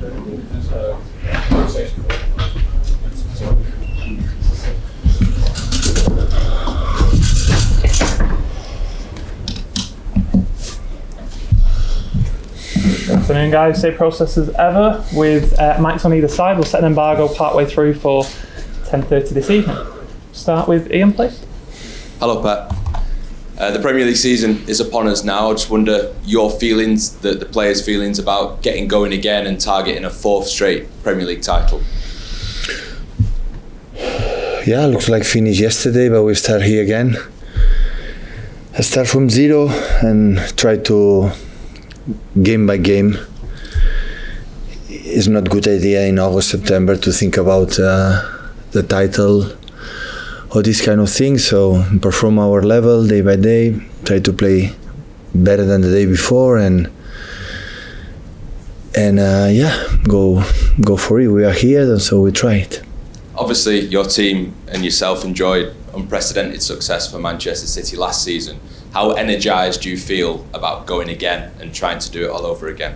Good afternoon, guys. Same process as ever with mics on either side. We'll set an embargo partway through for 10:30 this evening. Start with Ian, please. Hello, Pep. The Premier League season is upon us now. I just wonder your feelings, the players' feelings about getting going again and targeting a fourth straight Premier League title. Yeah, looks like finished yesterday, but we start here again. I start from zero and try to game by game. It's not a good idea in August, September to think about the title or this kind of thing. So perform our level day by day, try to play better than the day before, and go for it. We are here, and so we try it. Obviously, your team and yourself enjoyed unprecedented success for Manchester City last season. How energised do you feel about going again and trying to do it all over again?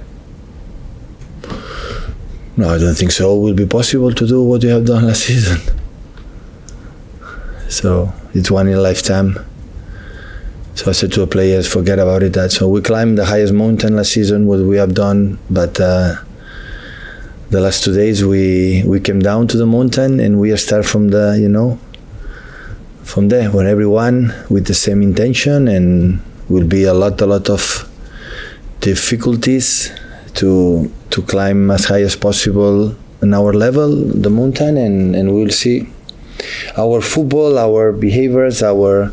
No, I don't think so. It will be possible to do what you have done last season. So it's one in a lifetime. So I said to the players, forget about it. So we climbed the highest mountain last season, what we have done, but the last 2 days we came down to the mountain and we start from from there, when everyone with the same intention, and will be a lot of difficulties to climb as high as possible in our level, the mountain, and we'll see. Our football, our behaviors, our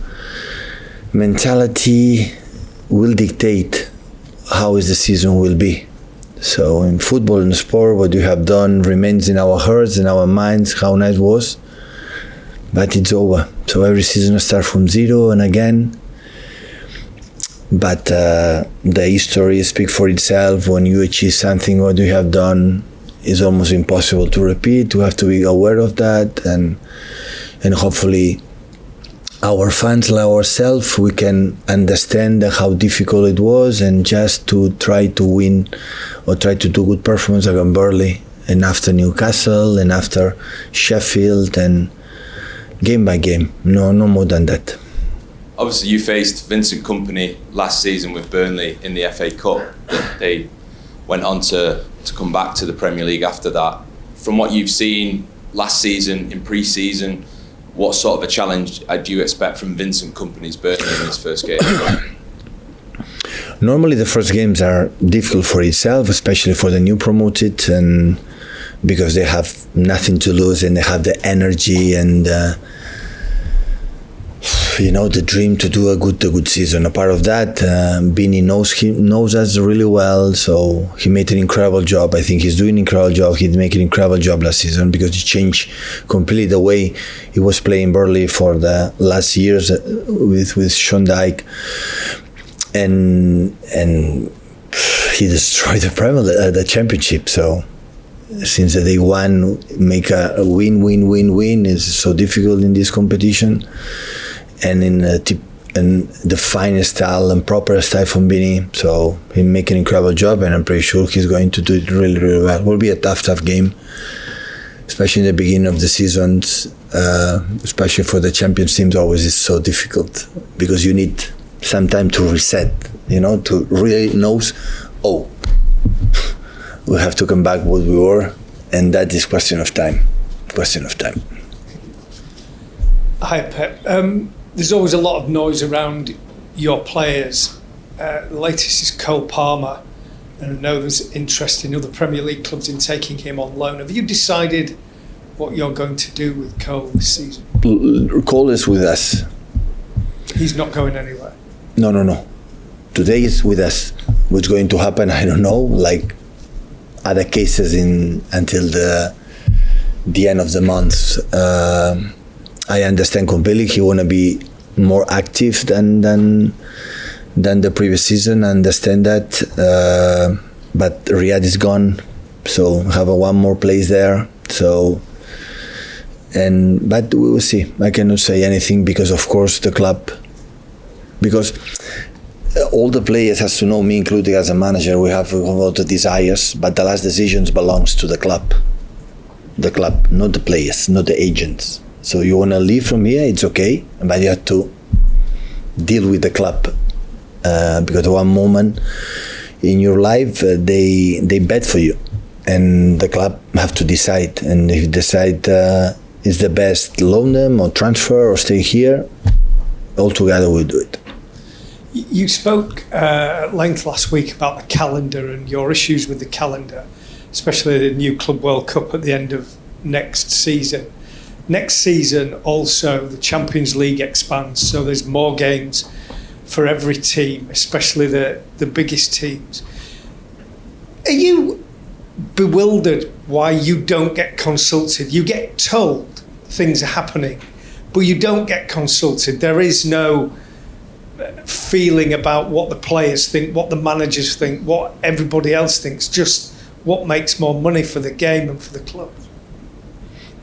mentality will dictate how is the season will be. So in football and sport, what you have done remains in our hearts, in our minds, how nice it was, but it's over. So every season starts from zero and again. But the history speaks for itself. When you achieve something, what you have done is almost impossible to repeat. You have to be aware of that, and hopefully our fans like ourselves, we can understand how difficult it was, and just to try to win or try to do good performance against Burnley, and after Newcastle, and after Sheffield, and game by game, no more than that. Obviously, you faced Vincent Kompany last season with Burnley in the FA Cup. They went on to come back to the Premier League after that. From what you've seen last season, in pre-season, what sort of a challenge do you expect from Vincent Kompany's Burnley in his first game? Normally the first games are difficult for itself, especially for the new promoted, and because they have nothing to lose and they have the energy and the dream to do a good season. A part of that, Beanie knows us really well, so he made an incredible job. I think he's doing an incredible job. He made an incredible job last season because he changed completely the way he was playing Burnley for the last years with Sean Dyche, and he destroyed the Championship. So since the day one, make a win is so difficult in this competition. And in the finest style and proper style from Beanie. So he make an incredible job, and I'm pretty sure he's going to do it really, really well. It will be a tough game, especially in the beginning of the seasons, especially for the Champions teams. Always is so difficult because you need some time to reset, to really know, we have to come back what we were, and that is question of time. Hi, Pep. There's always a lot of noise around your players. The latest is Cole Palmer, and I know there's interest in other Premier League clubs in taking him on loan. Have you decided what you're going to do with Cole this season? Cole is with us. He's not going anywhere? No. Today is with us. What's going to happen, I don't know. Like other cases until the end of the month. I understand completely. He want to be more active than the previous season. I understand that, but Riyadh is gone, so have one more place there. So, but we will see. I cannot say anything because, of course, the club. Because all the players has to know, me included as a manager, we have a lot of desires, but the last decisions belongs to the club. The club, not the players, not the agents. So you want to leave from here, it's okay, but you have to deal with the club. Because one moment in your life, they bet for you. And the club have to decide. And if you decide it's the best, loan them or transfer or stay here, all together we'll do it. You spoke at length last week about the calendar and your issues with the calendar, especially the new Club World Cup at the end of next season. Next season also the Champions League expands, so there's more games for every team, especially the biggest teams. Are you bewildered why you don't get consulted? You get told things are happening, but you don't get consulted. There is no feeling about what the players think, what the managers think, what everybody else thinks, just what makes more money for the game and for the club.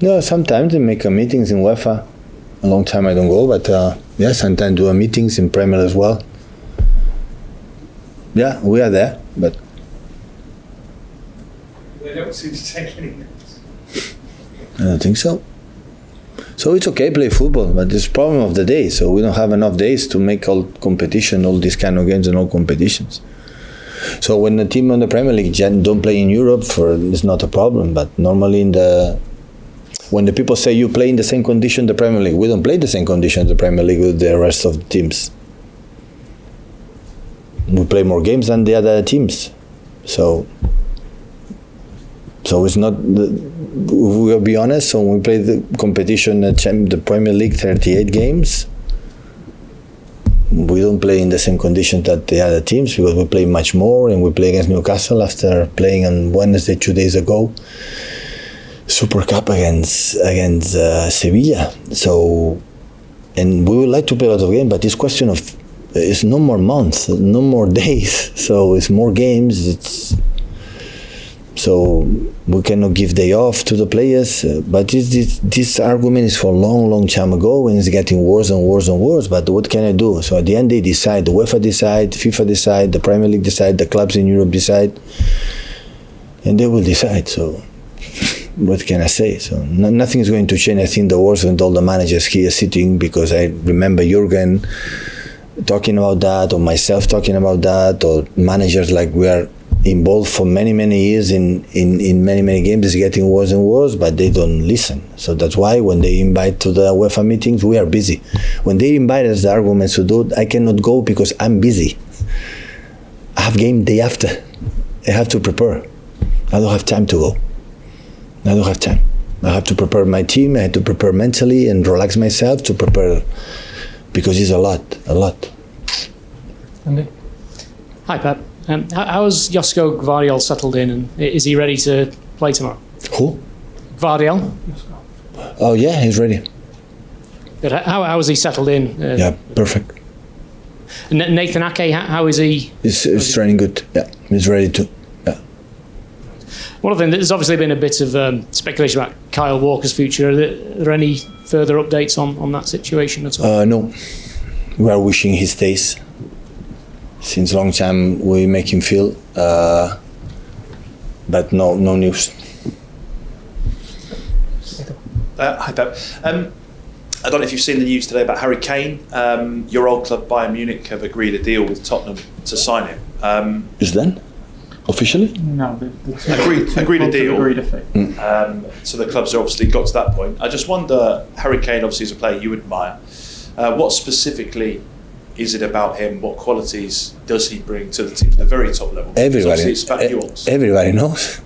No, sometimes they make meetings in UEFA. A long time I don't go, but yeah, sometimes do meetings in Premier as well. Yeah, we are there, but They don't seem to take any notes. I don't think so. So it's okay, play football, but it's problem of the day. So we don't have enough days to make all competition, all these kind of games and all competitions. So when the team on the Premier League don't play in Europe, it's not a problem. But normally when the people say you play in the same condition the Premier League, we don't play the same condition the Premier League with the rest of the teams. We play more games than the other teams. So it's not, we'll be honest, so when we play the competition, the Premier League 38 games, we don't play in the same conditions that the other teams because we play much more, and we play against Newcastle after playing on Wednesday 2 days ago, Super Cup against Sevilla. So, and we would like to play a lot of games, but it's question of, it's no more months, no more days, so it's more games, so we cannot give day off to the players, but this argument is for a long time ago, and it's getting worse and worse and worse. But what can I do? So at the end they decide, the UEFA decide, FIFA decide, the Premier League decide, the clubs in Europe decide, and they will decide. So what can I say? So nothing is going to change. I think the worst with all the managers here sitting, because I remember Jurgen talking about that, or myself talking about that, or managers like we are involved for many years in many games. It's getting worse and worse, but they don't listen. So that's why when they invite to the UEFA meetings, we are busy. When they invite us the arguments to do it, I cannot go because I'm busy. I have game day after. I have to prepare. I don't have time to go. I don't have time. I have to prepare my team. I have to prepare mentally and relax myself to prepare, because it's a lot. Andy? Hi, Pep. How has Josko Gvardiol settled in, and is he ready to play tomorrow? Who? Gvardiol? Oh yeah, he's ready. Good. How has he settled in? Yeah, perfect. Nathan Ake, how is he? He's training good. Yeah, he's ready to. Yeah. One of the things, there's obviously been a bit of speculation about Kyle Walker's future. Are there any further updates on that situation at all? No, we are wishing he stays. Since long time we make him feel, but no news. Hi Pep. I don't know if you've seen the news today about Harry Kane. Your old club Bayern Munich have agreed a deal with Tottenham to sign him. Is that officially? No, the agreed a deal. Agreed a fee. So the clubs obviously got to that point. I just wonder, Harry Kane obviously is a player you admire. What specifically is it about him? What qualities does he bring to the team at the very top level? Everybody knows.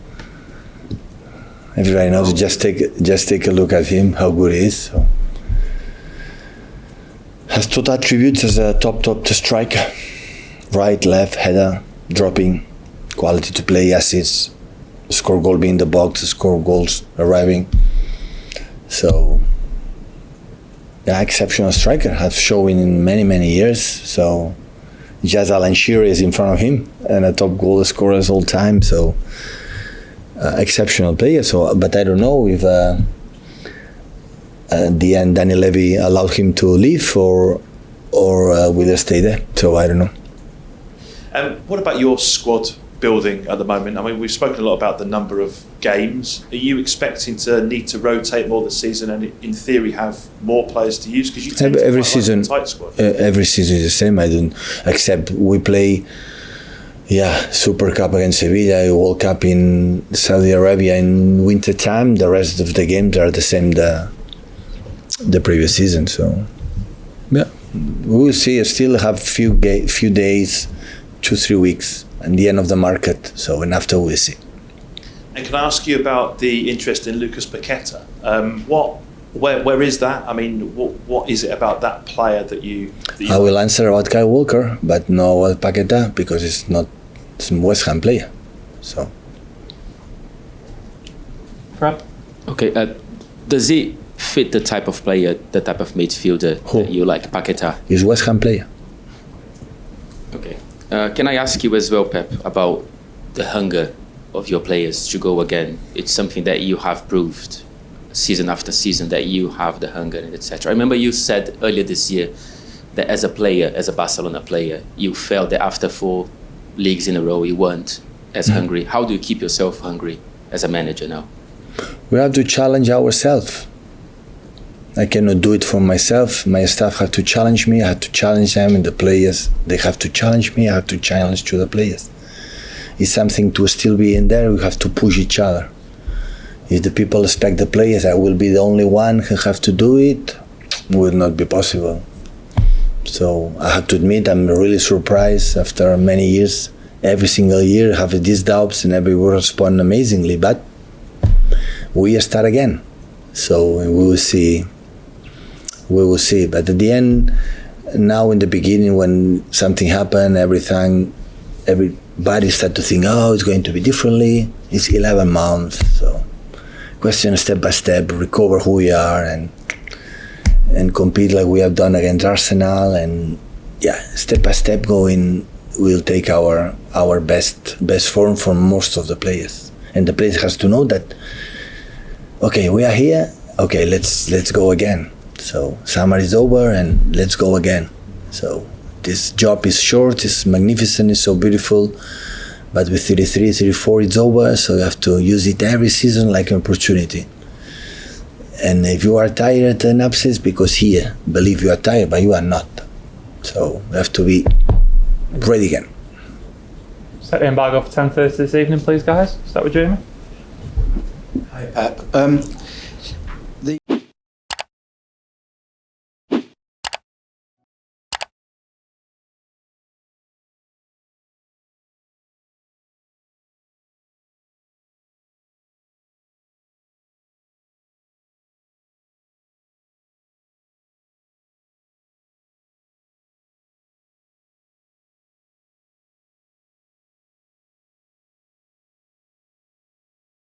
Everybody knows. Just take a look at him, how good he is. So. Has total attributes as a top striker. Right, left, header, dropping, quality to play, assists, score goal, being in the box, score goals, arriving. So. Yeah, exceptional striker, have shown in many years. So just Alan Shearer is in front of him and a top goal scorer all time. So exceptional player. So, but I don't know if at the end Daniel Levy allowed him to leave or will he stay there. So I don't know. What about your squad building at the moment? I mean, we've spoken a lot about the number of games. Are you expecting to need to rotate more this season and, in theory, have more players to use? Because you tend to every quite season, like a tight squad. every season is the same. I don't, except we play, Super Cup against Sevilla, World Cup in Saudi Arabia in winter time. The rest of the games are the same the previous season. So, we will see. I still have few days, 2-3 weeks, and the end of the market. So, and after we'll see. And can I ask you about the interest in Lucas Paqueta? Where is that? I mean, what is it about that player that you I will answer about Kyle Walker, but no about Paqueta because it's a West Ham player. So. Fred? Okay, does he fit the type of player, the type of midfielder that you like, Paqueta? He's West Ham player. Okay. Can I ask you as well, Pep, about the hunger of your players to go again? It's something that you have proved season after season that you have the hunger and etc. I remember you said earlier this year that as a player, as a Barcelona player, you felt that after 4 leagues in a row you weren't as hungry. How do you keep yourself hungry as a manager now? We have to challenge ourselves. I cannot do it for myself. My staff have to challenge me. I have to challenge them, and the players, they have to challenge me. I have to challenge to the players. It's something to still be in there. We have to push each other. If the people expect the players, I will be the only one who have to do it. It will not be possible. So I have to admit, I'm really surprised after many years. Every single year, I have these doubts, and everyone respond amazingly. But we start again. So we will see. We will see. But at the end, now in the beginning, when something happened, everybody start to think, oh, it's going to be differently. It's 11 months, so question step by step, recover who we are and compete like we have done against Arsenal, and step by step going. We'll take our best form from most of the players, and the players has to know that. Okay, we are here. Okay, let's go again. So summer is over and let's go again. So this job is short, it's magnificent, it's so beautiful, but with 33, 34 it's over, so you have to use it every season like an opportunity. And if you are tired and upset, because here, believe you are tired, but you are not. So you have to be ready again. Set the embargo for 10:30 this evening, please, guys. Start with Jamie. Hi, Pep.